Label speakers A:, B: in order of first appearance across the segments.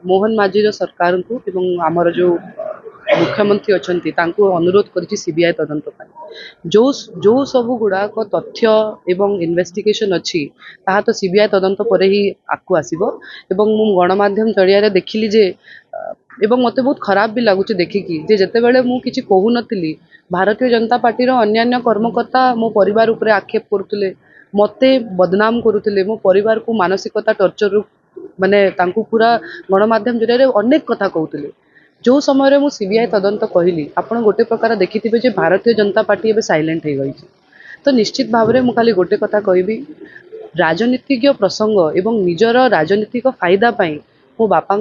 A: मोहन माझी सरकार को एवं आमर जो मुख्यमंत्री अच्छी अनुरोध कर सीबीआई तदंत जो जो सब गुड़ाक तथ्य एवं इन्वेस्टिगेशन अच्छी ताहा तो सीबीआई तदंत पर ही आगू आसब एवं मु गणमाध्यम जरिया देखिली जे एवं मते बहुत खराब भी लगुच देखिकी जे जेते बेले मु किछि कहू नथिली भारतीय जनता पार्टी रो अन्यान्य कर्मकर्ता मो परिवार उपरे आक्षेप करुले मते बदनाम करुले मो परिवार को मानसिकता टर्चर रु माने तांकु पूरा गणमाध्यम जरिया अनेक कथा कहते जो समय मु सीबीआई तदंत कहली आपण गोटे प्रकार देखिथिबे जे भारतीय जनता पार्टी एबे साइलेंट हो गई तो निश्चित भाव में मुझे गोटे कथा कहबी राजनीतिज्ञ प्रसंग एवं निजर राजनीतिक फायदा पाई मो बापा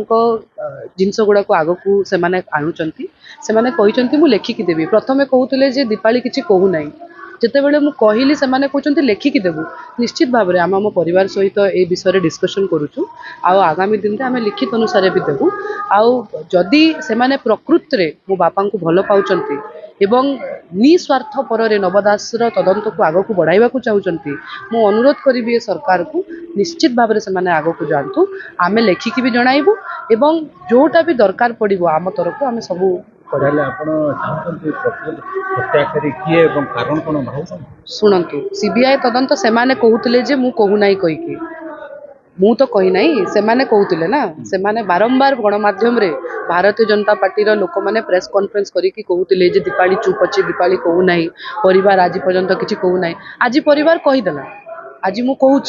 A: जिनस गुड़ा को आग को से आणुचंती से मु लेखिकी देवी प्रथमे कहते जे दीपाली किसी कहूना जिते बड़े मुझे कहली से कहते लेखिकी देवु निश्चित भाव में आम परिवार सहित ए विषय डिस्कशन करुचु आगामी दिन में आम लिखित अनुसार भी देवु आदि से प्रकृत में मो बापा को भल पाँच एवं निस्वार्थ पर नवदासर तदंत को आग को बढ़ावा चाहते मु अनुरोध करी सरकार को निश्चित भाव में से आग को जातु आम लेखिकी भी जनइबू एवं जोटा भी दरकार पड़ो आम तरफ आम सब शुणु सीबीआई तदंत से कहते जे मु कहूना कहीकि मु तो कही नहीं से कहते ना से बारंबार गणमाध्यम रे भारतीय जनता पार्टी लोक मैंने प्रेस कॉन्फ्रेंस करके कहते जे दीपाली चुप अच्छी दीपाली कहूना परिवार आज पर्यंत किसी कहूना आज परिवार कहीदेला आज मु कहूँ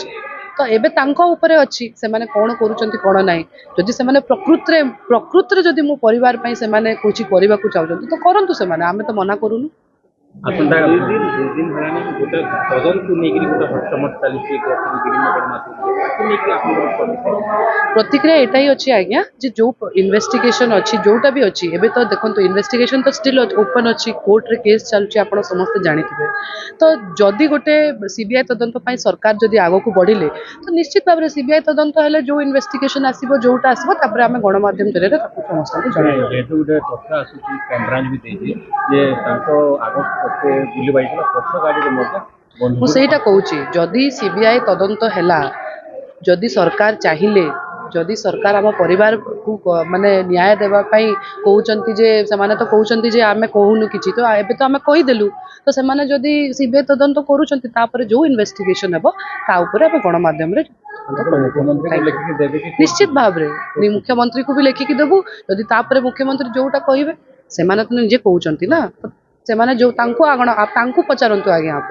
A: तो एबे तांको ऊपर अच्छी से कौन करुँच कौन ना जदि से प्रकृत रे जदि मो परिवार पई से कुछ करने को चाहते तो करंतु से आमे तो मना करूनु प्रतिक्रिया एटा ही अच्छी आज्ञा जो इन्वेस्टिगेशन अच्छी जोटा भी अच्छी एबे तो देखो इन्वेस्टिगेशन तो स्टिल ओपन अच्छी कोर्ट रे केस चलुची आपण समस्त जानिथिबे तो जदि गोटे सीबीआई तदंत पाई सरकार जदि आगो को बढ़िले तो निश्चित भाव में सीबीआई तदंत हेले जो इन्वेस्टिगेशन आसीबो जोटा आसीबो तापर आमे गणमाध्यम जरिया ताकू समस्त को जणाइबो
B: जेतु गोटे तथ्य आसुची कैमराज भी देजी जे तांको आगो ओके बुली बाइला पक्ष गाड़ी रे मते
A: मु सेटा कहूची जदि सीबीआई तदंत हेला जदि सरकार चाहिए जदि सरकार आम परिवार को माने न्याय देवा कहते जे से तो कहते जे आमे कहूनु किछि तो एबे तो आमे कहीदेलु तो से जदि सीबीआई तदंत करुँच जो इन्वेस्टिगेशन हे आमे गणमाध्यम निश्चित भाव में मुख्यमंत्री को भी लेखिकी देबू जदि मुख्यमंत्री जोटा कहे से तो निजे कहते ना से जो पचारतु आज्ञा आप